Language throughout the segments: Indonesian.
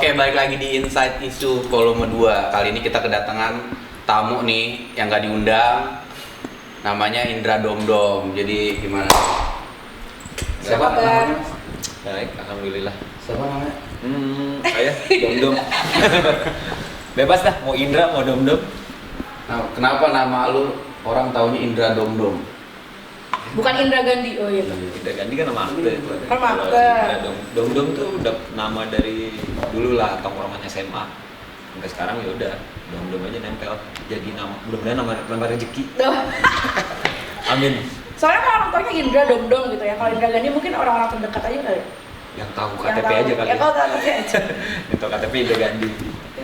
Oke, balik lagi di Inside Issue volume 2. Kali ini kita kedatangan tamu nih yang gak diundang. Namanya Indra Domdom. Jadi gimana? Siapa namanya? Baik, alhamdulillah. Siapa namanya? Saya Domdom. Bebas dah, mau Indra, mau Domdom. Nah, kenapa nama lu orang taunya Indra Domdom? Bukan Indra Gandhi, oh iya. Indra Gandhi kan nama akte. Nama akte. Domdom tuh udah nama dari dulu lah, tongkrongan SMA. Sampai sekarang ya udah Domdom aja nempel. Jadi nama, mudah-mudahan nama rezeki. Amin. Soalnya kan orang tuanya Indra Domdom gitu ya. Kalau Indra Gandhi mungkin orang-orang terdekat aja kali. Yang tahu Yang KTP tahu. aja kali. Ya tahu KTP aja. Yang tahu KTP Indra Gandhi.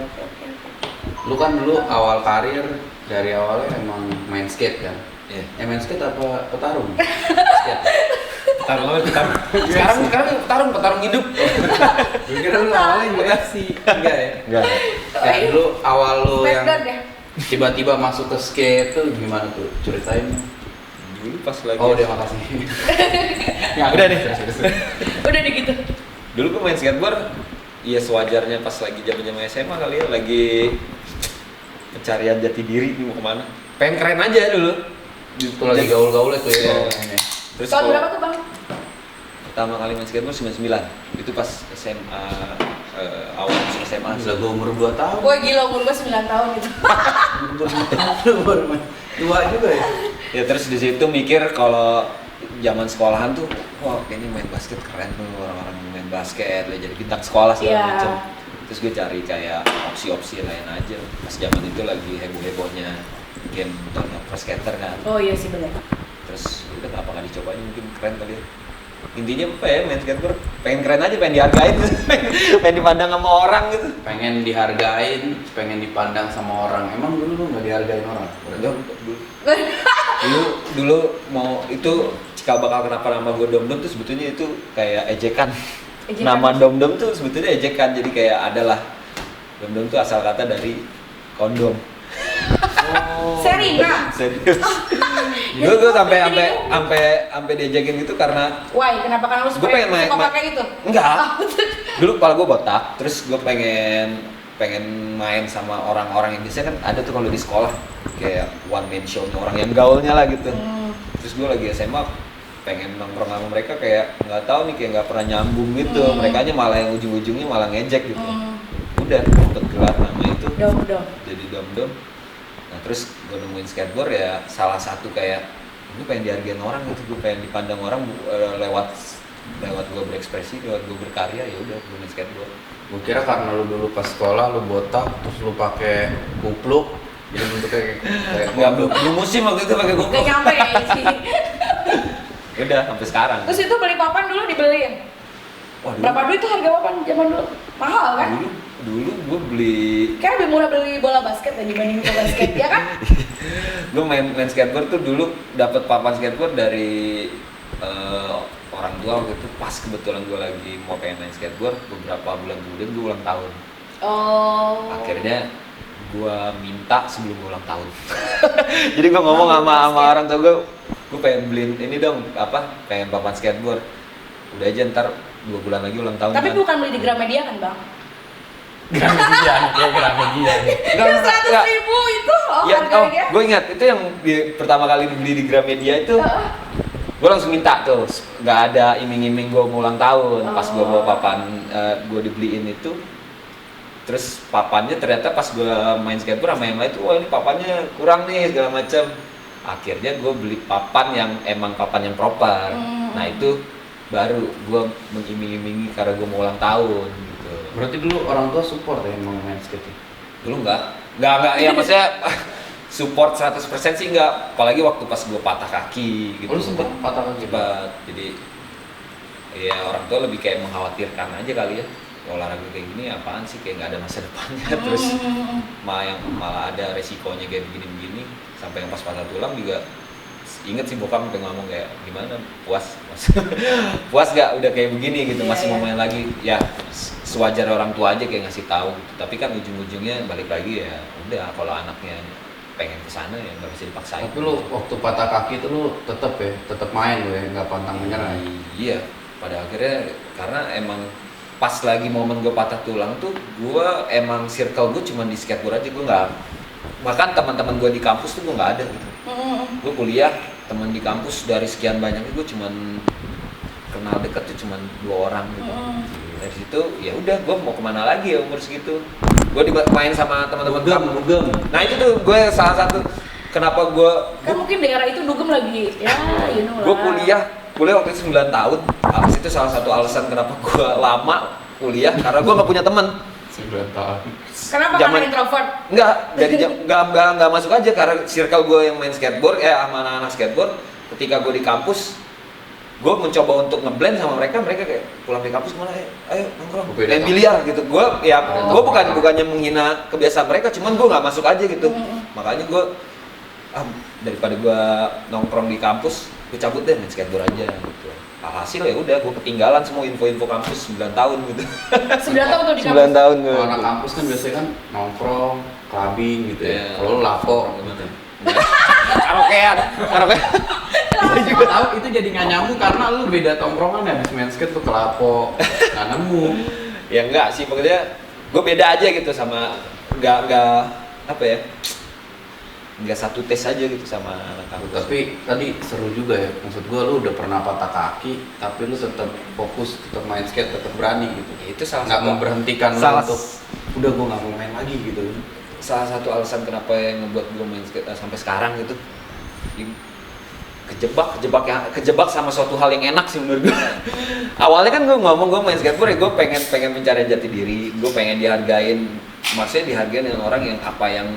Oke. Lu kan dulu awal karir dari awalnya emang main skate kan? Iya. Main skate apa petarung? Skate. Petarung. Sekarang petarung hidup. Gue kira lu awalnya UFC. Enggak ya? Enggak. Ya dulu awal lu yang Smackdown ya? tiba-tiba masuk ke skate tuh gimana tuh? Ceritain. Dulu pas lagi. Oh, dia makasih. Ya, Udah deh. Udah deh gitu. Dulu gue main skateboard, iya sewajarnya pas lagi zaman-zaman SMA kali ya, lagi pencarian jati diri nih mau kemana. Pengen keren aja dulu. Itu lagi gaul-gaul itu ya. Iya. Terus Tahun kalau berapa tuh bang? pertama kali main skateboard 99. Itu pas SMA, awal masuk SMA. Udah gue umur 2 tahun. Gue gila, umur gue 9 tahun gitu. Baru main. Tua juga ya. Ya terus di situ mikir kalau zaman sekolahan tuh, wah kayaknya main basket keren tuh, orang-orang main basket, lah jadi bintang sekolah segala Iya. macam. Terus gue cari kayak opsi-opsi lain aja. Pas zaman itu lagi heboh-hebohnya game Pro Skater kan. Oh iya sih bener. Terus udah kenapa nggak dicoba aja, mungkin keren kali ya. Intinya apa ya, main skateboard pengen keren aja, pengen dihargain. Pengen dipandang sama orang gitu. Pengen dihargain, pengen dipandang sama orang. Emang dulu lu nggak dihargain orang? Enggak, dulu mau itu cikal bakal kenapa nama gue Domdom tuh sebetulnya itu kayak ejekan. Nama Domdom tuh sebetulnya ejekan, jadi kayak adalah Domdom tuh asal kata dari kondom. Serina. Serius. Gue sampai diajakin gitu karena Why? Kenapa? Karena lu gue pengen main, suka pakai itu? enggak. Dulu kepala gue botak, terus gue pengen main sama orang-orang yang biasanya kan ada tuh kalau di sekolah kayak one man show, orang yang gaulnya lah gitu. Terus gue lagi SMA pengen nongkrong sama mereka, kayak nggak tahu nih, kayak nggak pernah nyambung gitu. Mereka aja malah yang ujung-ujungnya malah ngejek gitu. Udah dapet gelar nama itu. Domdom. Jadi Domdom. Nah terus gue nemuin skateboard ya salah satu kayak gue pengen dihargain orang gitu, gue pengen dipandang orang lewat gue berekspresi, lewat gue berkarya, ya udah gue main skateboard. Gue kira karena lu dulu pas sekolah lu botak, terus lu pakai kupluk, jadi bentuknya kayak Nggak, belum musim waktu itu pakai Gak GoPro. nyampe ya sih. Udah sampai sekarang. Terus itu beli papan dulu dibeliin. Wah, dulu, Berapa duit tuh harga papan zaman dulu? Mahal kan? dulu gue beli, Kayak lebih murah beli bola basket ya dibanding bola basket, ya kan? gue main skateboard tuh dulu dapat papan skateboard dari orang tua waktu itu, pas kebetulan gue lagi mau pengen main skateboard, beberapa bulan kemudian gue ulang tahun. Oh. Akhirnya gue minta sebelum gue ulang tahun. Jadi gue ngomong sama orang tua gue pengen beliin ini dong, pengen papan skateboard. Udah aja, ntar 2 bulan lagi ulang tahun. Tapi kan. bukan beli di Gramedia kan bang? Gramedia, kayak Gramedia. Itu 100.000 itu Ya, harganya. gue ingat itu yang pertama kali beli di Gramedia itu. Gue langsung minta tuh, nggak ada iming-iming gue mau ulang tahun. Pas gue bawa papan, gue dibeliin itu. Terus papannya ternyata pas gue main skateboard sama yang lain tuh, wah ini papannya kurang nih segala macam. Akhirnya gue beli papan yang emang papan yang proper. Nah itu baru gue mengiming-imingi karena gue mau ulang tahun gitu. Berarti dulu orang tua support ya emang main skate? Dulu enggak ya, maksudnya support 100% sih enggak, apalagi waktu pas gue patah kaki gitu. Lu sempet patah kaki? Cepet, jadi ya orang tua lebih kayak mengkhawatirkan aja kali ya, olahraga kayak gini apaan sih, kayak nggak ada masa depannya. Terus malah ada resikonya kayak begini-begini, sampai yang pas patah tulang juga inget sih bokap sampai ngomong kayak gimana, puas puas gak udah kayak begini gitu, masih mau main lagi ya. Sewajar orang tua aja kayak ngasih tahu gitu. Tapi kan ujung-ujungnya balik lagi ya udah, kalau anaknya pengen kesana ya nggak bisa dipaksain. Tapi lu waktu patah kaki itu lu tetep main lu ya, nggak pantang menyerah. Iya, pada akhirnya karena emang pas lagi momen gue patah tulang tuh gue emang circle gue cuma di skateboard aja, gue nggak, bahkan teman-teman gue di kampus tuh gue nggak ada gitu. Gue kuliah teman di kampus dari sekian banyak gue cuman kenal deket tuh cuman 2 orang gitu. Dari situ ya udah gue mau kemana lagi ya umur segitu, gue main sama teman-teman dugem. Nah itu tuh gue salah satu kenapa gue Kan mungkin di era itu dugem lagi, ya you know lah. gue kuliah waktu itu 9 tahun. Habis itu salah satu alasan kenapa gue lama kuliah karena gue nggak punya teman. 9 tahun. Kenapa? Karena introvert? Enggak, dari nggak masuk aja karena circle gue yang main skateboard sama anak-anak skateboard. Ketika gue di kampus, gue mencoba untuk ngeblend sama mereka kayak pulang dari kampus kemana, ayo nongkrong, main biliar gitu. Gue bukannya menghina kebiasaan mereka, cuman gue nggak masuk aja gitu. Makanya gue daripada gue nongkrong di kampus, gue cabut deh main skateboard aja gitu. Alhasil ya udah gue ketinggalan semua info-info kampus 9 tahun gitu. 9 tahun tuh di kampus. 9 tahun gue. Kalau anak kampus kan biasanya kan nongkrong, clubbing gitu ya. Kalau lu lapo gitu. Karaokean. Gue juga tahu itu jadi nggak nyambung karena lu beda tongkrongan ya, habis main skate tuh ke lapo, nggak nemu. Ya enggak sih, maksudnya gue beda aja gitu sama nggak apa ya, nggak satu tes aja gitu sama anak kampus. Tapi tadi seru juga ya, maksud gua lu udah pernah patah kaki tapi lu tetap fokus, tetap main skate, tetap berani gitu. Ya, itu salah nggak satu memberhentikan lu untuk udah gua nggak mau main lagi gitu. Salah satu alasan kenapa yang ngebuat gue main skate sampai sekarang gitu, kejebak sama suatu hal yang enak sih menurut gue. Awalnya kan gue ngomong gue main skateboard ya gue pengen mencari jati diri, gue pengen dihargain, maksudnya dihargain dengan orang yang apa yang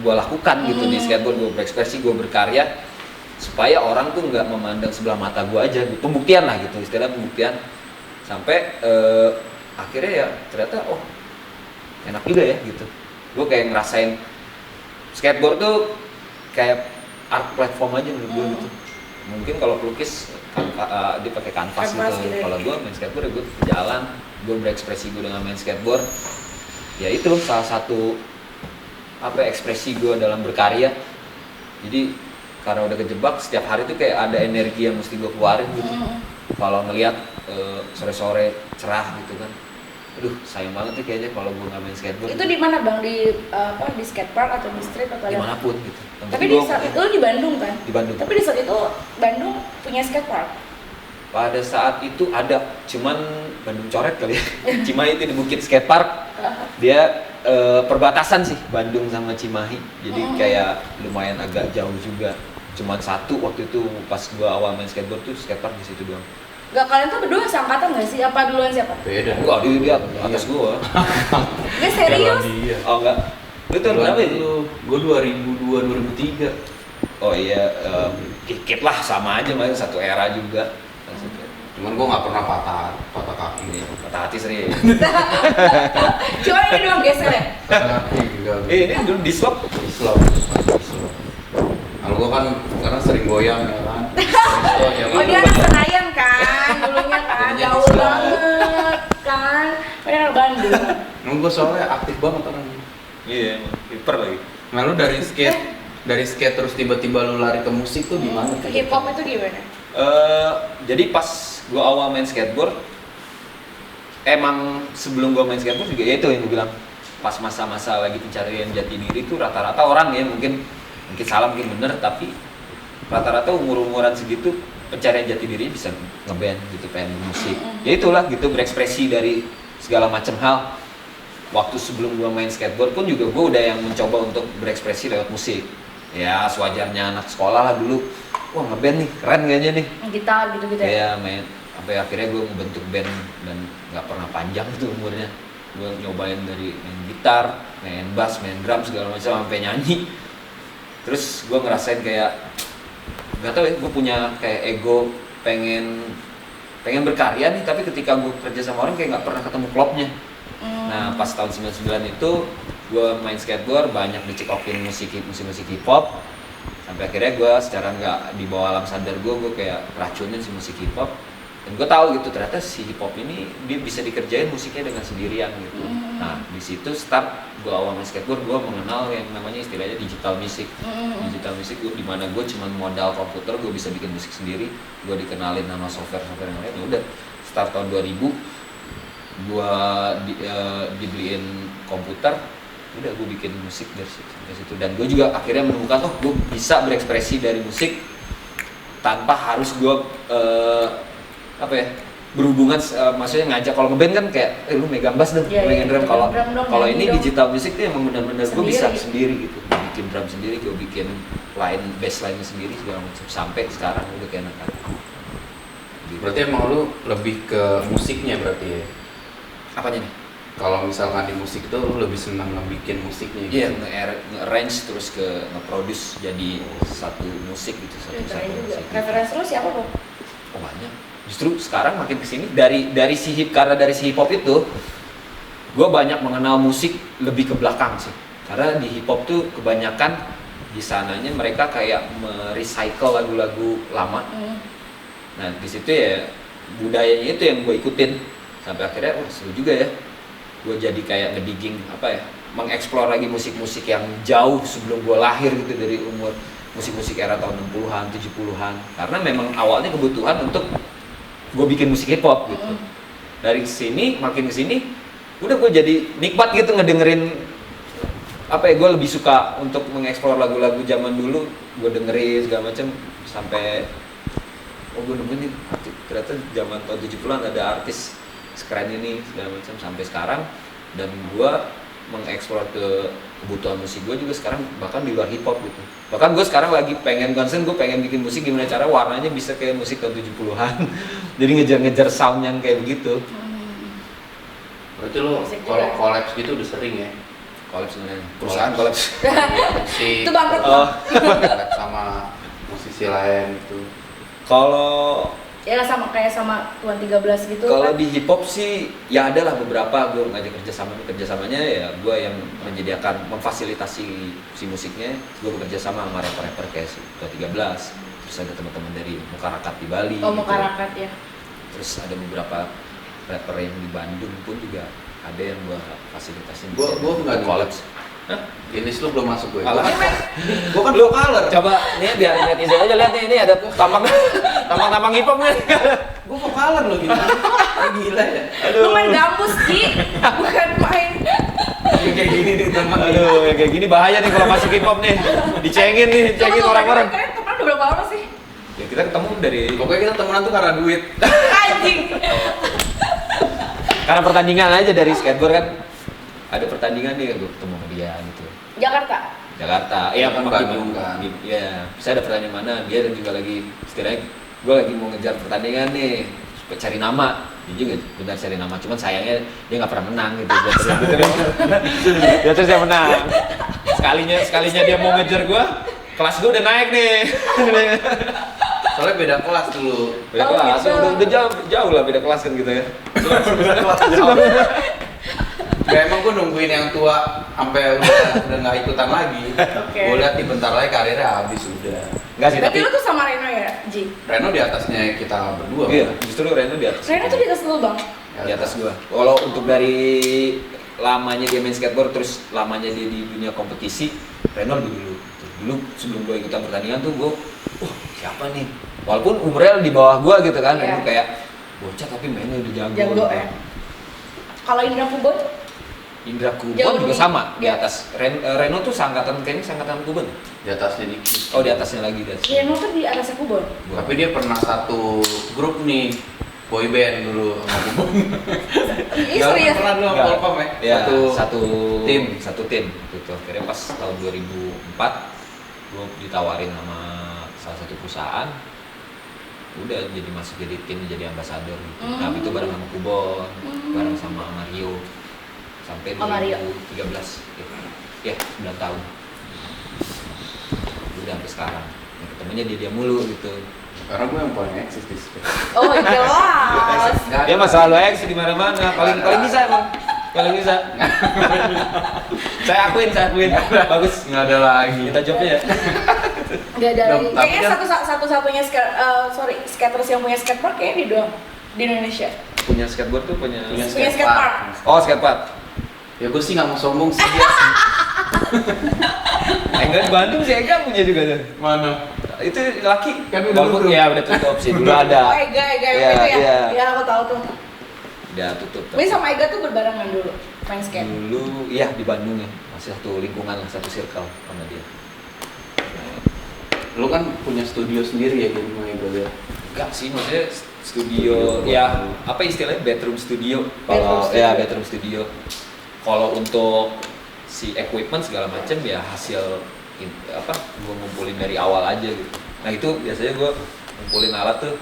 gue lakukan gitu di skateboard, gue berekspresi, gue berkarya, supaya orang tuh nggak memandang sebelah mata gue aja gitu. Pembuktian lah gitu, istilah pembuktian. Sampai akhirnya ya ternyata enak juga ya gitu. Gue kayak ngerasain skateboard tuh kayak art platform aja menurut gue gitu. Mungkin kalau pelukis dia pakai kanvas gitu. Kalau gue main skateboard ya gue jalan, gue berekspresi gue dengan main skateboard. Ya itu salah satu ekspresi gue dalam berkarya. Jadi karena udah kejebak, setiap hari tuh kayak ada energi yang mesti gue keluarin gitu. Kalau ngelihat sore-sore cerah gitu kan, aduh sayang banget nih kayaknya kalau gue nggak main skateboard. Itu di mana bang, di skatepark atau di street atau dimanapun gitu. Tapi di saat itu di Bandung kan? Di Bandung. Tapi di saat itu Bandung punya skatepark? Pada saat itu ada, cuman Bandung coret kali ya. Cimahi itu di Bukit Skatepark. Dia perbatasan sih Bandung sama Cimahi. Jadi kayak lumayan agak jauh juga. Cuman satu waktu itu pas gua awal main skateboard tuh skatepark di situ doang. Gak, kalian tuh berdua seangkatan gak sih? Apa duluan siapa? Beda. Enggak, dia atas gua. Gak serius? Oh enggak. Lu tahun berapa ya? Gua 2002 2003. Oh iya, dikit lah sama aja, masih satu era juga. Cuman gua nggak pernah patah kaki nih. Patah hati sering. Cuma ini doang geser ya? Patah kaki enggak. Ini dulu di slop. Kalau gua kan karena sering goyang ya kan. Oh dia anak Senayan kan, dulunya kan, jauh banget kan. Dia anak Bandung. Emang gua soalnya aktif banget orangnya. Iya, hiper lagi. Nah lu dari skate terus tiba-tiba lu lari ke musik tuh gimana? Hip hop itu gimana? Jadi pas gua awal main skateboard, emang sebelum gua main skateboard juga ya itu yang gua bilang, pas masa-masa lagi pencarian jati diri tuh rata-rata orang ya mungkin salah mungkin bener, tapi rata-rata umuran segitu pencarian jati diri bisa ngeband gitu, pengen musik. Ya itulah gitu, berekspresi dari segala macam hal. Waktu sebelum gua main skateboard pun juga gua udah yang mencoba untuk berekspresi lewat musik. Ya sewajarnya anak sekolah lah dulu. Wah ngeband nih, keren kayaknya nih. Gitar gitu-gitu ya? Iya main, sampai akhirnya gue membentuk band dan nggak pernah panjang tuh umurnya. Gue nyobain dari main gitar, main bass, main drum segala macam sampai nyanyi. Terus gue ngerasain kayak nggak tahu ya, gue punya kayak ego pengen berkarya nih, tapi ketika gue kerja sama orang kayak nggak pernah ketemu klopnya. Nah pas tahun 99 itu gue main skateboard, banyak dicekokin musik hip hop. Sampai akhirnya gue secara nggak di bawah alam sadar gue kayak racunin si musik hip hop. Dan gue tahu gitu ternyata si hip hop ini dia bisa dikerjain musiknya dengan sendirian gitu. Nah di situ start gue awal main skateboard, gue mengenal yang namanya istilahnya digital music. Digital music gue dimana gue cuma modal komputer, gue bisa bikin musik sendiri. Gue dikenalin nama software yang lain. Ya udah start tahun 2000 gue dibeliin komputer, udah gue bikin musik dari situ. Dan gue juga akhirnya menemukan gue bisa berekspresi dari musik tanpa harus gue berhubungan, maksudnya ngajak. Kalau ngeband kan kayak lu megang bass dong, megang drum. Kalau ini digital musik tuh emang benar-benar gue bisa sendiri gitu, bikin drum sendiri, gue bikin bass line sendiri segala macam, sampai sekarang udah kayak enak. Berarti emang lu lebih ke musiknya berarti ya? Apanya nih? Kalau misalkan di musik tuh lu lebih senang ngebikin musiknya gitu? Iya, nge-arrange terus ke nge-produce jadi satu musik gitu, satu musik. Referensi lu siapa kok? Oh banyak. Justru sekarang makin kesini dari si hip hop itu, gue banyak mengenal musik lebih ke belakang sih. Karena di hip hop tuh kebanyakan di sananya mereka kayak merecycle lagu-lagu lama. Nah di situ ya budayanya itu yang gue ikutin sampai akhirnya seru juga ya. Gue jadi kayak ngedigging mengeksplor lagi musik-musik yang jauh sebelum gue lahir gitu, dari umur musik-musik era tahun 60-an, 70-an. Karena memang awalnya kebutuhan untuk gue bikin musik hip hop gitu. Dari sini makin kesini udah gue jadi nikmat gitu ngedengerin gue lebih suka untuk mengeksplor lagu-lagu zaman dulu, gue dengerin segala macam sampai gue nemuin nih ternyata zaman tahun 70-an ada artis sekeren ini segala macam sampai sekarang. Dan gue mengeksplor ke kebutuhan musik gue juga sekarang bahkan di luar hip hop gitu. Bahkan gue sekarang lagi pengen concern, gue pengen bikin musik gimana cara warnanya bisa kayak musik tahun 70-an. Jadi ngejar-ngejar sound yang kayak begitu. Berarti lo kalau collabs gitu udah sering ya? Collabs sebenarnya perusahaan collabs. Musik. Itu bangkrut. Collab sama musisi lain gitu. Kalau ya sama Tuan 13 gitu. Kalau kan? di hip hop sih ya adalah beberapa gue ngajak kerjasamanya ya gue yang memfasilitasi si musiknya. Gue bekerja sama rapper kayak si Tuan 13. Terus ada teman-teman dari Mukarakat di Bali. Oh gitu. Mukarakat ya. Terus ada beberapa rapper yang di Bandung pun juga ada yang gue fasilitasin. Gue nggak collabs. Jenis lu belum masuk gue. Alah. Gue kan vokaler. Coba nih biar netizen aja lihat nih, ini ada tampang hip hop nih. Gue vokaler lo gitu. Gila ya. Lu main gambus Ji, bukan main. Kayak gini nih teman. Aduh, ya kayak gini bahaya nih kalau masuk hip hop nih. Dicengin orang-orang. Kalian teman udah berapa lama sih? Ya kita ketemu dari Pokoknya kita temenan tuh karena duit. Anjing. karena pertandingan aja dari skateboard kan. Ada pertandingan nih, gue ketemu sama dia gitu. Jakarta. Iya kan Bandung kan. Iya. Saya ada pertandingan mana? Dia dan juga lagi setidaknya gue lagi mau ngejar pertandingan nih, cari nama. Dia juga benar cari nama, cuman sayangnya dia nggak pernah menang gitu. Dia terus dia menang. Sekalinya dia mau ngejar gue, kelas gue udah naik nih. Soalnya beda kelas dulu. Beda kelas, gitu. udah jauh lah beda kelas kan gitu ya. Ya emang gue nungguin yang tua sampai udah nggak ikutan lagi. Oke. Gue lihat di bentar lagi karirnya habis udah. Enggak sih, Berarti tapi lu tuh sama Reno ya, Ji? Reno di atasnya kita berdua. iya, kan? justru Reno di atas. Reno tuh di atas lu bang? Di atas gua. Kalau untuk dari lamanya dia main skateboard terus lamanya dia di dunia kompetisi, Reno lebih dulu. Dulu sebelum gua ikutan pertandingan tuh gua, siapa nih? Walaupun umurnya di bawah gua gitu kan, Iya. Reno kayak bocah tapi mainnya udah jago. Jago gitu. ya. Kalau Indra Kubon? Indra Kubon Jauh juga lebih sama di di atas. Reno tuh kayaknya seangkatan Kubon. Di atasnya dikit. Oh di atasnya lagi di atas. Reno tuh di atasnya Kubon. Tapi dia pernah satu grup nih, boy band dulu sama Bubon. Ih serius? Pernah dulu sama Enggak. Polkom ya? Ya, satu tim. gitu. Akhirnya pas tahun 2004 gue ditawarin sama salah satu perusahaan, udah jadi masuk jadi tim, jadi ambasador gitu. Tapi itu bareng sama Kubon, bareng sama Mario sampai Mario. 2013 gitu. Ya 9 tahun udah sampai sekarang ya, ketemunya dia mulu gitu. Karena gue yang paling eksis di situ. Oh jelas. Dia mah selalu eksis di mana-mana, paling bisa emang, paling bisa. saya akuin bagus. Nggak ada lagi. Kita jawabnya ya. Gak ada lagi. Tapi Kayaknya kan- satu-satunya skaters yang punya skatepark kayaknya di doang di Indonesia. Punya skateboard tuh punya Punya skatepark. Oh, skatepark. Ya gue sih nggak mau sombong sih dia. Enggak di Bandung sih Ega punya juga tuh. Mana? Itu laki Kan udah walaupun tutup. ya udah tutup sih dulu ada. Oh, Ega Iya, itu ya. iya. Ya aku tahu tuh. Udah tutup. Gue sama Ega tuh berbarengan dulu main skate. Dulu iya di Bandung ya, masih satu lingkungan lah, satu circle sama dia. Lu kan punya studio sendiri ya di rumah ya, Bro? Enggak sih, maksudnya studio ya apa istilahnya bedroom studio. Bedroom Kalau studio. ya bedroom studio. Kalau untuk si equipment segala macam ya hasil gue ngumpulin dari awal aja gitu. Nah itu biasanya gue ngumpulin alat tuh.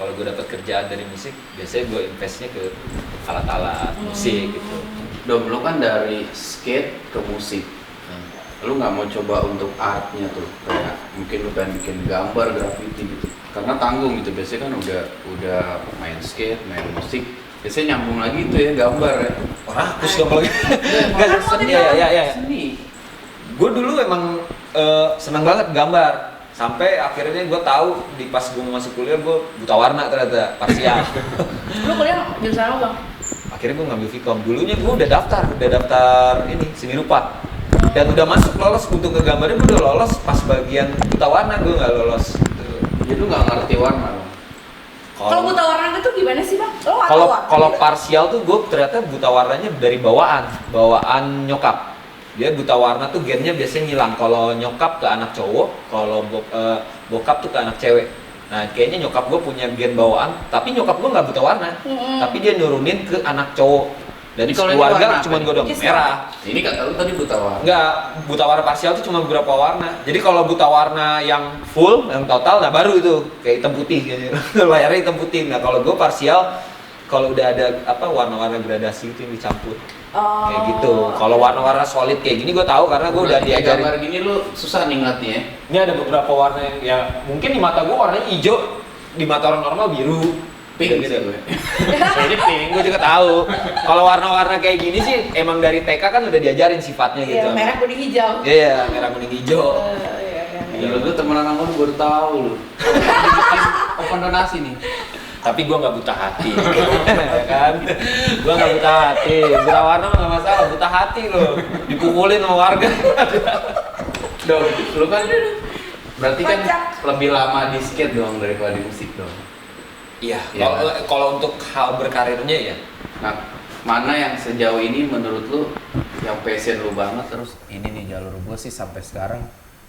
Kalau gue dapat kerjaan dari musik, biasanya gue investnya ke alat-alat musik gitu. Dom, lu kan dari skate ke musik. Lu nggak mau coba untuk artnya tuh, kayak mungkin lu pengen bikin gambar, graffiti gitu. Karena tanggung gitu, biasanya kan udah main skate, main musik, biasanya nyambung lagi tuh ya gambar ya. Rakus dong kalau gitu. Nggak, Seni ya. Seni. Gue dulu emang seneng banget gambar. Sampai akhirnya gue tahu di pas gue masuk kuliah gue buta warna ternyata parsial. Lu kuliah jurusan apa, Bang? Akhirnya gue ngambil Vkom. Dulunya gue udah daftar ini seni rupa. Dan udah masuk lolos untuk ke gambarnya, gue udah lolos pas bagian buta warna gue nggak lolos. Jadi lu nggak ngerti warna lo. Kalau buta warna itu gimana sih, Bang? Lo nggak tahu warna? Kalau parsial tuh gue ternyata buta warnanya dari bawaan nyokap. Dia buta warna tuh gennya biasanya ngilang kalau nyokap ke anak cowok, kalau bokap tuh ke anak cewek. Nah kayaknya nyokap gue punya gen bawaan, tapi nyokap gue nggak buta warna, tapi dia nurunin ke anak cowok. Dan Jadi kalau ini keluarga warna cuma apa gue dong ini? merah. Ini kata lu tadi buta warna. Enggak, buta warna parsial tuh cuma beberapa warna. Jadi kalau buta warna yang full, yang total, nah baru itu kayak hitam putih kayaknya. Layarnya hitam putih. Nah kalau gue parsial, kalau udah ada warna-warna gradasi itu yang dicampur. Kayak gitu. Kalau warna-warna solid kayak gini gue tahu karena gue udah Berarti kayak diajarin. gambar gini lu susah nih ngeliatnya ya. Ini ada beberapa warna yang ya mungkin di mata gue warnanya hijau, di mata orang normal biru. Pink gitu. sih gue. Jadi pink, gue juga tahu. Kalau warna-warna kayak gini sih emang dari TK kan udah diajarin sifatnya gitu. Iya, merah kuning hijau. Iya, merah kuning hijau. Iya. Gila, lu temenan sama lu baru tahu lu. Bikin open donasi nih. Tapi gue nggak buta hati, ya kan? Gue nggak buta hati. Buta warna nggak masalah, buta hati lo. Dipukulin sama warga. Dong, lu kan berarti kan Kocak. lebih lama di skate dong daripada di musik dong. Iya. Iya. Kalau untuk hal berkarirnya ya. Nah, mana yang sejauh ini menurut lu yang passion lu banget terus ini nih jalur gue sih sampai sekarang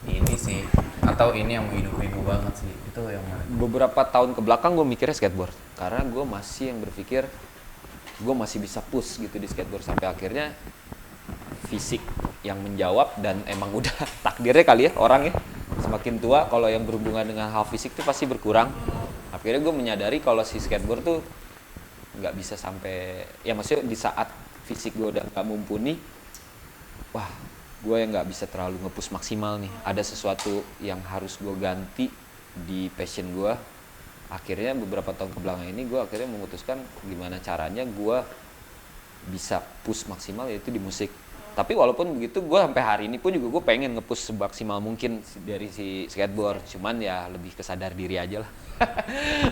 ini sih, atau ini yang menghidupi gue banget sih, itu yang mana? Beberapa tahun ke belakang gue mikirnya skateboard, karena gue masih yang berpikir gue masih bisa push gitu di skateboard sampai akhirnya fisik yang menjawab dan emang udah takdirnya kali ya orang ya semakin tua kalau yang berhubungan dengan hal fisik tuh pasti berkurang. Akhirnya gue menyadari kalau si skateboard tuh nggak bisa sampai ya maksudnya di saat fisik gue udah nggak mumpuni, wah gue yang nggak bisa terlalu nge-push maksimal nih, ada sesuatu yang harus gue ganti di passion gue. Akhirnya beberapa tahun kebelakang ini gue akhirnya memutuskan gimana caranya gue bisa push maksimal yaitu di musik. Tapi walaupun begitu gue sampai hari ini pun juga gue pengen nge-push semaksimal mungkin dari si skateboard, cuman ya lebih kesadar diri aja lah.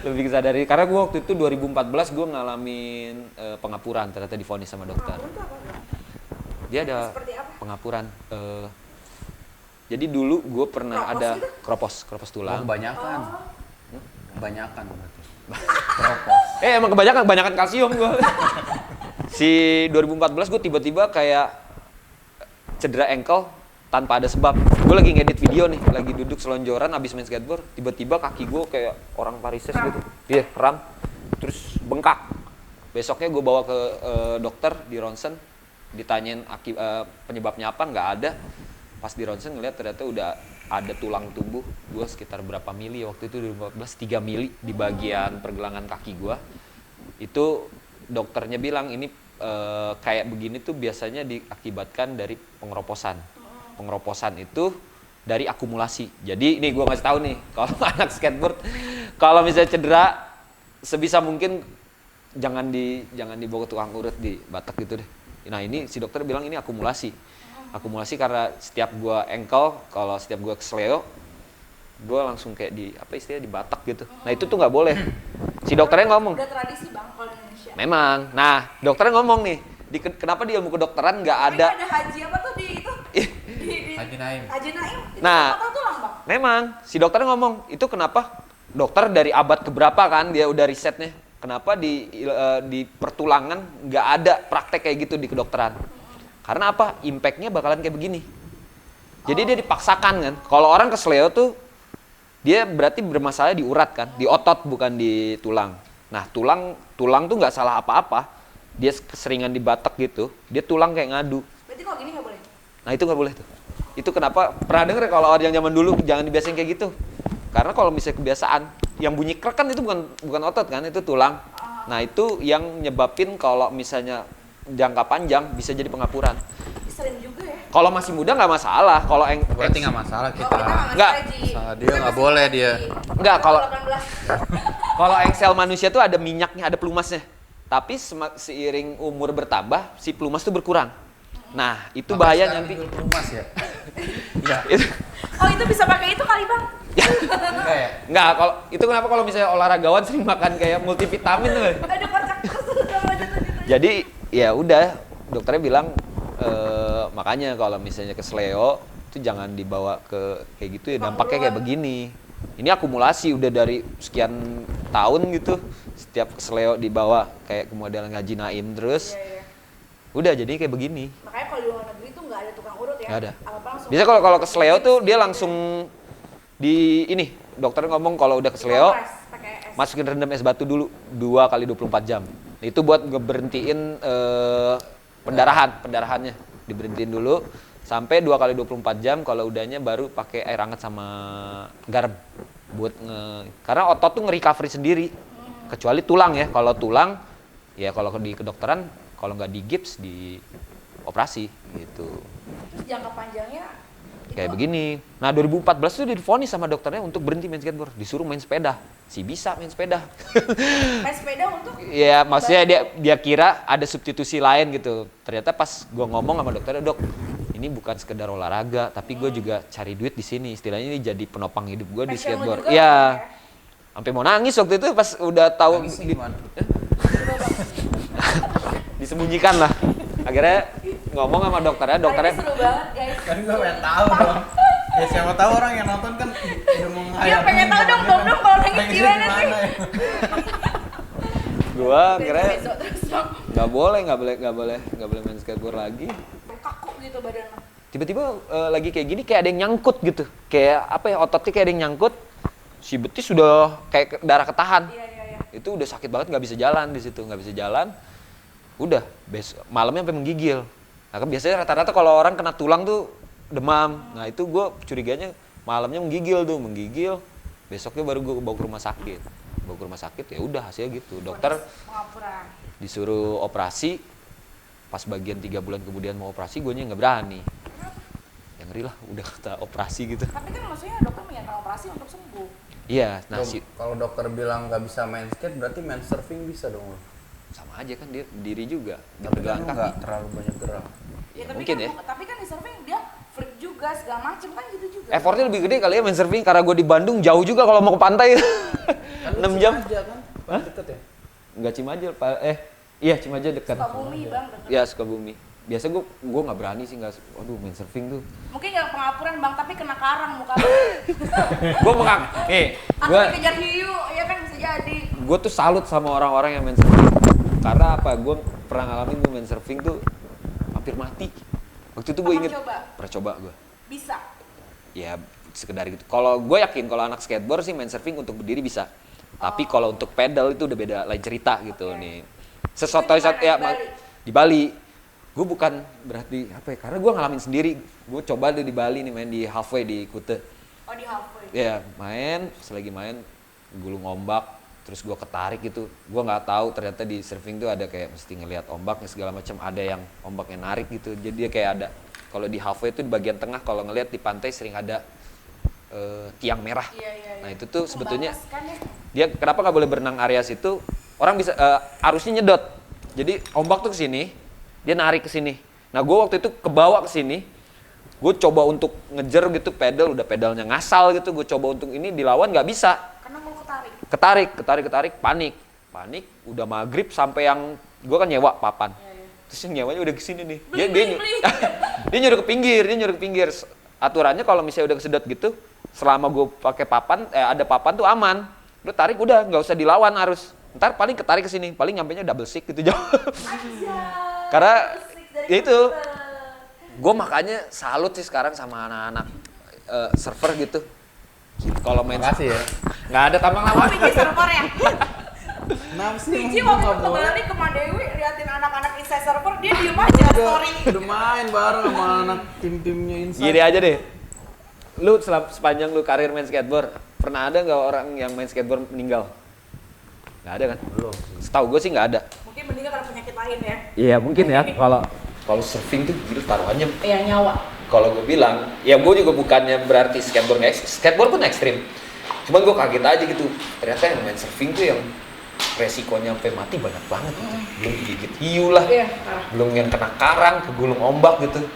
Lebih kesadar diri karena gue waktu itu 2014 gue ngalamin pengapuran ternyata divonis sama dokter. Dia ada Seperti apa? pengapuran. Jadi dulu gue pernah Kropos ada gitu? kropos tulang. Kebanyakan. Kebanyakan berarti. Kropos. Emang kebanyakan kalsium gue. Si 2014 gue tiba-tiba kayak cedera ankle tanpa ada sebab. Gue lagi ngedit video nih, lagi duduk selonjoran abis main skateboard, tiba-tiba kaki gue kayak orang varises gitu. Iya, kram. Terus bengkak. Besoknya gue bawa ke dokter di ronsen, ditanyain penyebabnya apa, nggak ada. Pas di ronsen ngeliat ternyata udah ada tulang tumbuh gue sekitar berapa mili waktu itu 2014, 3 mili di bagian pergelangan kaki gue. Itu dokternya bilang ini kayak begini tuh biasanya diakibatkan dari pengeroposan. Pengeroposan itu dari akumulasi. Jadi ini gue ngasih tahu nih, kalau anak skateboard kalau misalnya cedera sebisa mungkin jangan dibawa ke tukang urut di Batak gitu deh. Nah ini si dokter bilang ini akumulasi karena setiap gue ankle, kalau setiap gue kesleo gue langsung kayak di apa istilahnya di Batak gitu. Nah itu tuh nggak boleh. Si dokternya ngomong. Udah tradisi Bang kalau di Indonesia. Memang. Nah dokternya ngomong nih, kenapa di ilmu kedokteran nggak ada? Ada haji apa tuh di itu? di Haji Naim. Haji Naim. Itu Nah. patah tulang Bang. Memang si dokternya ngomong itu kenapa dokter dari abad keberapa kan dia udah risetnya kenapa di pertulangan nggak ada praktek kayak gitu di kedokteran. Karena apa? Impact-nya bakalan kayak begini. Jadi dia dipaksakan kan. Kalau orang kesleo tuh dia berarti bermasalah di urat kan, di otot bukan di tulang. Nah tulang tuh nggak salah apa-apa. Dia keseringan di batek gitu, dia tulang kayak ngadu. Berarti kalau gini nggak boleh? Nah itu nggak boleh tuh. Itu kenapa pernah denger kalau orang yang zaman dulu jangan dibiasain kayak gitu. Karena kalau misalnya kebiasaan, yang bunyi krek kan itu bukan otot kan, itu tulang. Nah itu yang nyebabin kalau misalnya jangka panjang bisa jadi pengapuran. Sering juga ya. Kalau masih muda nggak masalah. Kalau Berarti nggak masalah Oh, kita. Nggak. Dia nggak boleh dia. Nggak, kalau 18. kalau engsel manusia tuh ada minyaknya, ada pelumasnya. Tapi seiring umur bertambah, si pelumas tuh berkurang. Nah, itu bahaya nanti. Pelumas ya. Iya. Oh itu bisa pakai itu kali bang? Enggak ya? Nggak, kalau itu kenapa kalau misalnya olahragawan sering makan kayak multivitamin tuh. Ada kocak terus lanjut. Jadi ya udah, dokternya bilang makanya kalau misalnya kesleo itu jangan dibawa ke kayak gitu ya, dampaknya kayak begini. Ini akumulasi udah dari sekian tahun gitu, setiap kesleo dibawa kayak ke model ngaji naim terus. Iya. Udah jadi kayak begini. Makanya kalau di luar negeri tuh nggak ada tukang urut ya? Nggak ada. Apa-apa langsung. Biasa kalau kesleo tuh dia langsung di ini, dokter ngomong kalau udah kesleo Dikompres, pakai es. masukin rendam es batu dulu 2 kali 24 jam. Itu buat ngeberhentiin pendarahannya diberhentiin dulu sampai 2 kali 24 jam. Kalau udahnya baru pakai air hangat sama garam buat karena otot tuh nge-recovery sendiri. Kecuali tulang ya. Kalau tulang ya kalau di kedokteran kalau nggak di gips di operasi gitu. Terus jangka panjangnya Kayak begini. Nah 2014 tuh divonis sama dokternya untuk berhenti main skateboard, disuruh main sepeda. Si bisa main sepeda. main sepeda untuk Ya maksudnya dia kira ada substitusi lain gitu. Ternyata pas gue ngomong sama dokternya, dok ini bukan sekedar olahraga, tapi gue juga cari duit di sini. Istilahnya ini jadi penopang hidup gue di passion lu skateboard. juga Iya. ya? Sampai mau nangis waktu itu pas udah tahu Gimana? disembunyikan lah. Akhirnya ngomong sama dokternya, Hari ini dokternya seru banget guys. Kan gue pengen tahu dong. Ya siapa tahu orang yang nonton kan udah mau Dia pengen tahu dong kalau nangis gimana sih? gua akhirnya Besok terus bang. nggak boleh main skateboard lagi. Kaku gitu badan lo. Tiba-tiba lagi kayak gini kayak ada yang nyangkut gitu. Kayak apa ya, ototnya kayak ada yang nyangkut. Si betis sudah kayak darah ketahan. Iya. Itu udah sakit banget, nggak bisa jalan di situ, nggak bisa jalan. Udah, malamnya sampai menggigil. Nah kan biasanya rata-rata kalau orang kena tulang tuh demam. Nah itu gue curiganya malamnya menggigil. Besoknya baru gue bawa ke rumah sakit. Ya udah hasilnya gitu. Dokter Pengapuran. disuruh operasi. Pas bagian 3 bulan kemudian mau operasi, gue nggak berani. Ya ngeri lah, udah kata operasi gitu. Tapi kan maksudnya dokter menyarankan operasi untuk sembuh. Iya, nah Kalau dokter bilang nggak bisa main skate, berarti main surfing bisa dong. sama aja kan dia berdiri juga. Dia Tapi kan pegang lu nggak terlalu banyak gerak. Ya, tapi Mungkin kan, ya. Tapi kan di surfing dia flip juga segala macem kan gitu juga. Effortnya lebih gede kali ya main surfing, karena gue di Bandung jauh juga kalau mau ke pantai. Kan 6 jam. Aja kan? Hah? Deket ya? Enggak Cimaja, Pak. Iya Cimaja dekat. Sukabumi bang. Deket. Ya Sukabumi. Biasa gue nggak berani sih, nggak. Waduh main surfing tuh. Mungkin nggak pengapuran bang, tapi kena karang muka lu. Gue mengak. Atau dikejar hiu, ya kan bisa jadi. Gue tuh salut sama orang-orang yang main surfing. Karena apa? Gue pernah ngalamin gue main surfing tuh hampir mati. Waktu itu gue inget. Pernah coba gue. Bisa. Ya sekedar gitu. Kalau gue yakin kalau anak skateboard sih main surfing untuk berdiri bisa. Tapi kalau untuk pedal itu udah beda lain cerita gitu nih. Sesotoy ya di Bali. Gue bukan berarti apa ya? Karena gue ngalamin sendiri. Gue coba di Bali nih main di halfway di Kute. Oh di halfway. Ya main, selagi main gulung ombak, terus gue ketarik gitu. Gue nggak tahu ternyata di surfing tuh ada kayak mesti ngelihat ombaknya segala macam. Ada yang ombaknya narik gitu. Jadi dia kayak ada. Kalau di halfway itu di bagian tengah, kalau ngelihat di pantai sering ada tiang merah. Iya. Nah itu tuh sebetulnya Pembatas kan ya? dia kenapa nggak boleh berenang area situ? Orang bisa arusnya nyedot. Jadi ombak tuh ke sini, dia narik ke sini. Nah gue waktu itu kebawa ke sini. Gue coba untuk ngejer gitu pedal, udah pedalnya ngasal gitu. Gue coba untuk ini dilawan nggak bisa. Karena mau ketarik. Ketarik, panik. Udah maghrib sampai yang gue kan nyewa papan. Iya. Terus yang nyewanya udah kesini nih. Beli. Dia nyuruh ke pinggir. Aturannya kalau misalnya udah kesedot gitu, selama gue pakai papan, ada papan tuh aman. Lu tarik udah, nggak usah dilawan arus. ntar paling ketarik ke sini, paling nyampenya double stick gitu jauh. Anjay, Karena listrik dari ya itu. komputer. Gue makanya salut sih sekarang sama anak-anak server gitu. Kalau main Makasih ya. nggak ada tambang Oh, lama. Biji server ya? Kenapa sih? Biji waktu itu ke Bali ke Madewi liatin anak-anak Inside server, dia diem aja story. Udah main bareng sama anak tim-timnya Inside. Gini aja deh. Lu sepanjang lu karir main skateboard, pernah ada nggak orang yang main skateboard meninggal? Nggak ada kan? Belum. Setahu gue sih nggak ada. Mungkin meninggal karena penyakit lain ya. Iya mungkin ya. Kalau surfing tuh gitu taruhannya. Iya, nyawa. Kalau gue bilang, ya gue juga bukannya berarti skateboard pun ekstrim. Cuman gue kaget aja gitu. Ternyata yang main surfing tuh yang resikonya sampai mati banyak banget gitu. Belum digigit hiu lah, Iya, parah. belum yang kena karang, kegulung ombak gitu.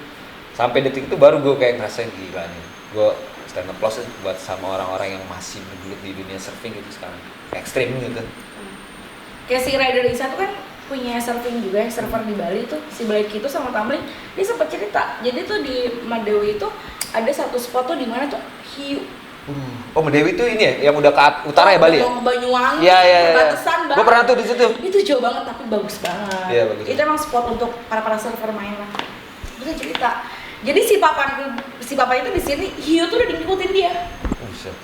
Sampai detik itu baru gue kayak ngerasain gila nih. Gue stand applause buat sama orang-orang yang masih bergelut di dunia surfing gitu sekarang. Ekstrim gitu. Kayak si Rider Isa tuh kan punya surfing juga, server di Bali tuh, si Blacky itu sama Tamlin, dia sempat cerita. Jadi tuh di Madewi itu ada satu spot tuh di mana tuh hiu. Oh, Dewi tuh ini ya, yang udah ke utara ya Bali ya? Banyuwangi, Iya, iya, iya. perbatasan banget. Gue pernah tuh di situ. Itu jauh banget tapi bagus banget. Iya, bagus. Itu emang spot untuk para surfer main lah. Terus dia cerita. Jadi si papa itu di sini hiu tuh udah ngikutin dia. Buset.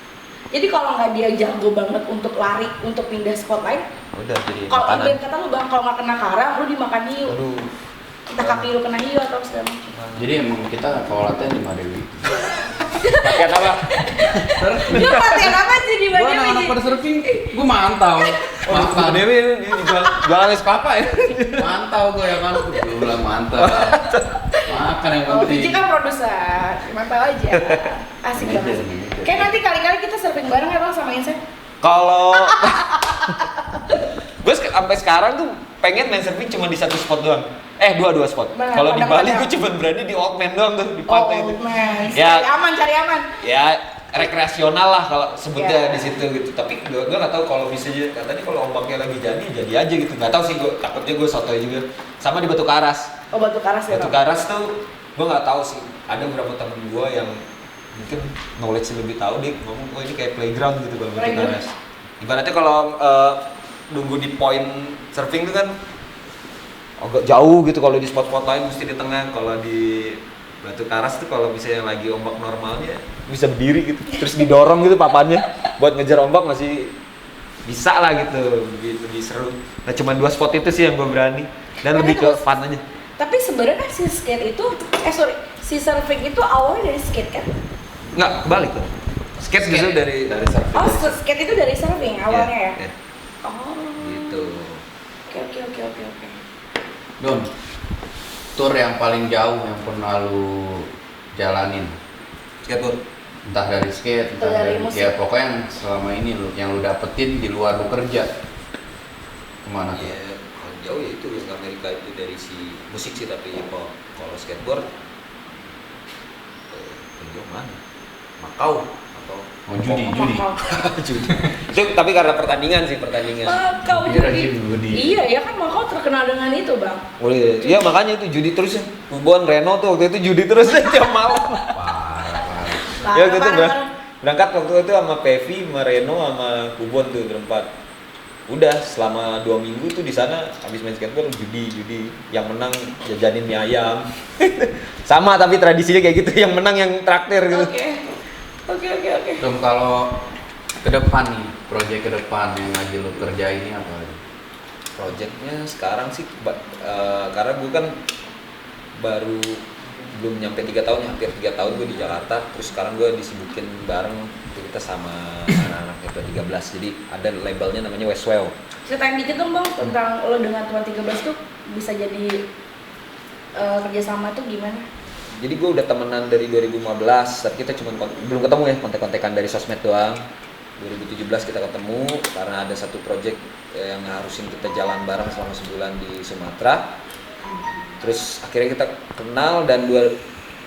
Jadi kalau nggak dia jago banget untuk lari, untuk pindah spot lain, Udah jadi kalau makanan. ibarat kata lu bang, kalau nggak kena karang, lu dimakan hiu. Aduh. Kita kaki lu kena hiu atau segala macam. Jadi emang kita kalau latihan di Madewi. Pakaian apa? Lu latihan apa sih di Gua Madewi? anak-anak pada surfing, gua mantau. Makan. Dewi ini jualan es kelapa ya? Mantau gua ya kan. Gula mantau. Makan yang Oh, penting. Biji kan produser, mantap aja. Asik banget. Manajer. Kayak nanti kali-kali kita surfing bareng ya bang sama Inside. Kalau gue sampai sekarang tuh pengen main surfing cuma di satu spot doang. Dua spot. Mana? Kalau di Bali Padang-padang. gue cuma berani di Old Man doang tuh di pantai itu. Man. Ya. Cari aman. Ya rekreasional lah kalau sebutnya Ya. di situ gitu. Tapi gue nggak tahu kalau misalnya katanya kalau ombaknya lagi jadi aja gitu. Nggak tahu sih, gue takutnya gue sotoy juga. Sama di Batu Karas. Oh, Batu Karas ya. Batu Bang? Karas tuh gue nggak tahu sih. Ada beberapa temen gue yang mungkin knowledge lebih tahu deh ngomong, oh ini kayak playground gitu kalau Batu Playground. Karas. Ibaratnya kalau nunggu di point surfing itu kan agak jauh gitu, kalau di spot-spot lain mesti di tengah. Kalau di Batu Karas tuh kalau misalnya lagi ombak normalnya bisa berdiri gitu, terus didorong gitu papannya buat ngejar ombak masih bisa lah gitu, lebih seru. Nah cuma 2 spot itu sih yang gue berani dan lebih ke fun aja. Tapi sebenarnya si skate itu, si surfing itu awalnya dari skate kan? Nggak, kebalik tuh. Skate justru dari surfing. Oh, skate itu dari surfing awalnya ya? Iya. Oh. Gitu. Oke. Don, tour yang paling jauh yang pernah lu jalanin, Skateboard. entah dari skate, entah Dari dari musik. ya pokoknya yang selama ini yang lu dapetin di luar lu kerja, kemana tuh? Ya, kalau jauh ya itu ke Amerika itu dari si musik sih, tapi kalau skateboard jauh mana? Makau atau Oh, judi. judi. Itu tapi karena pertandingan. Makau Kira judi. judi. Iya, ya kan Makau terkenal dengan itu bang. Oh iya, makanya itu judi terus ya. Ubon Reno tuh waktu itu judi terus tiap malam. Parah. Ya waktu itu Parah. berangkat waktu itu sama Pevi, sama Reno, sama Ubon tuh berempat. Udah selama 2 minggu tuh di sana habis main skateboard judi. Yang menang jajanin mie ayam. Sama tapi tradisinya kayak gitu, yang menang yang traktir gitu. Oke. Dom, kalau ke depan nih, proyek ke depan yang lagi lu kerja ini apa? Projectnya sekarang sih karena gue kan baru belum nyampe 3 tahun, hampir 3 tahun gue di Jakarta. Terus sekarang gue disibukin bareng kita sama anak-anak Tuan 13. Jadi ada labelnya namanya Westwell. Ceritain dikit dong bang tentang lo dengan Tuan 13 tuh bisa jadi kerjasama tuh gimana? Jadi gue udah temenan dari 2015, tapi kita cuma belum ketemu ya, kontek-kontekan dari sosmed doang. 2017 kita ketemu karena ada satu project yang harusin kita jalan bareng selama sebulan di Sumatera. Terus akhirnya kita kenal dan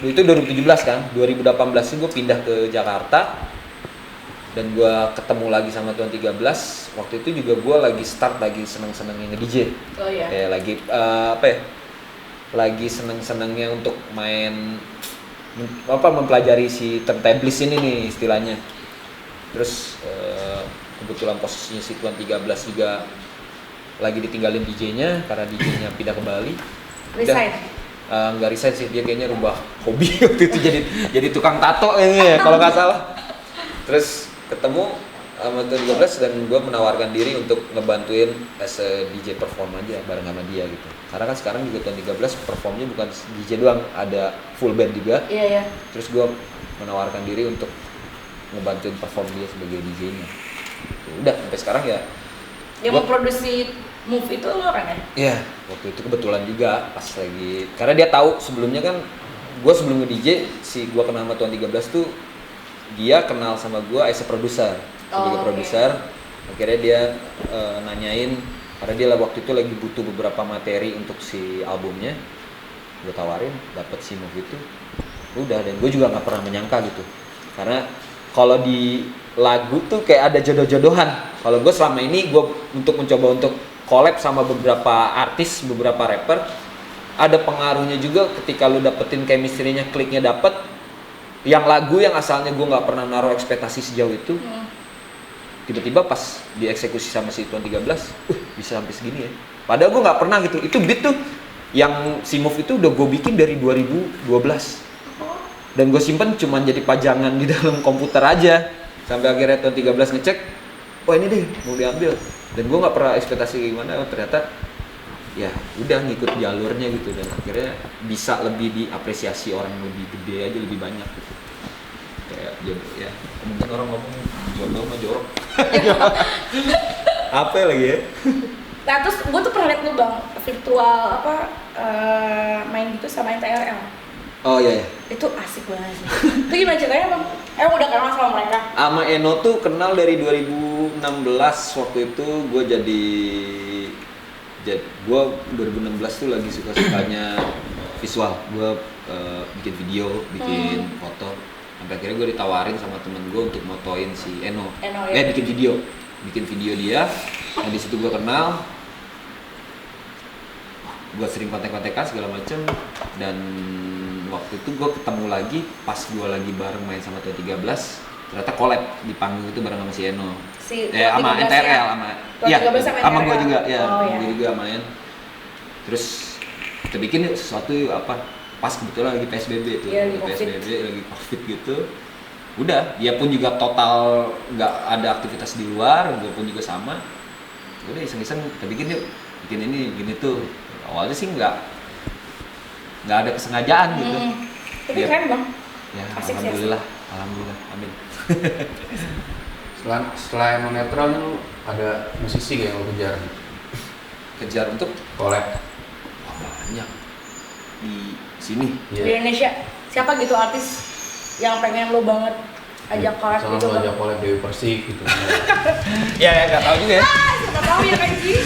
itu 2017 kan, 2018 sih gue pindah ke Jakarta dan gue ketemu lagi sama Tuan 13. Waktu itu juga gue lagi start, lagi seneng-senengnya nge-DJ. Oh iya. Kayak lagi lagi seneng-senengnya untuk main mempelajari si turntablis ini nih istilahnya. Terus kebetulan posisinya si Tuan 13 juga lagi ditinggalin DJ-nya karena DJ-nya pindah ke Bali. Resign. Nggak resign sih, dia kayaknya rubah hobi waktu itu jadi tukang tato ya kalau nggak salah. Terus ketemu sama Tuan 13 dan gue menawarkan diri untuk ngebantuin as a DJ perform aja bareng sama dia gitu. Karena kan sekarang juga Tuan 13 performnya bukan DJ doang, ada full band juga. Iya, iya. Terus gue menawarkan diri untuk ngebantuin perform dia sebagai DJ-nya. Udah sampai sekarang ya. Yang memproduksi Move itu lo kan ya? Iya, waktu itu kebetulan juga pas lagi karena dia tahu sebelumnya kan gue sebelum nge-DJ si gue kenal sama Tuan 13 tuh dia kenal sama gue as a producer sebagai produser. Akhirnya dia nanyain karena dia waktu itu lagi butuh beberapa materi untuk si albumnya, gue tawarin dapet si Move itu udah, dan gue juga nggak pernah menyangka gitu karena kalau di lagu tuh kayak ada jodoh-jodohan. Kalau gue selama ini gue untuk mencoba untuk collab sama beberapa artis, beberapa rapper, ada pengaruhnya juga ketika lu dapetin chemistry-nya, kliknya dapet, yang lagu yang asalnya gue nggak pernah naruh ekspektasi sejauh itu, tiba-tiba pas dieksekusi sama si Tuan 13, bisa sampai segini ya. Padahal gue nggak pernah gitu. Itu beat tuh yang si Move itu udah gue bikin dari 2012 dan gue simpen cuman jadi pajangan di dalam komputer aja sampai akhirnya Tuan 13 ngecek, oh ini deh mau diambil. Dan gue nggak pernah ekspektasi gimana, ternyata ya udah ngikut jalurnya gitu dan akhirnya bisa lebih diapresiasi orang lebih gede aja, lebih banyak gitu. Kayak jodoh ya, mungkin orang ngomong jodoh sama jorok. Apa lagi ya? Nah terus gue tuh pernah liat lu bang virtual main gitu sama NTRL. Oh iya, iya. Itu asik banget sih. Itu gimana ceritanya bang? Udah kenal sama mereka? Sama Eno tuh kenal dari 2016. Waktu itu gue gue 2016 tuh lagi suka-sukanya visual. Gue bikin video, bikin foto. Sampai akhirnya gue ditawarin sama temen gue untuk motoin si Eno ya? bikin video dia. Nah di situ gue kenal, gue sering kontek-kontekan segala macem. Dan waktu itu gue ketemu lagi pas gue lagi bareng main sama Tuan 13, ternyata collab di panggung itu bareng sama si Eno. Sama NTRL, sama gue juga, gue juga main. Terus kita bikin sesuatu apa? Pas kebetulan lagi PSBB tuh, lagi COVID gitu. Udah, dia pun juga total nggak ada aktivitas di luar, gue pun juga sama. Udah iseng-iseng kita bikin yuk, bikin ini, gini tuh. Awalnya sih nggak ada kesengajaan gitu. Tapi keren bang. Ya, asik, alhamdulillah, amin. Setelah Emo Netral lu ada musisi yang lo Kejar untuk collab? Banyak di sini. Di Indonesia siapa gitu artis yang pengen lo banget ajak collab gitu? Sama lo ajak collab Dewi Persik gitu. Ya nggak tahu juga ya. Siapa tahu ya kan sih.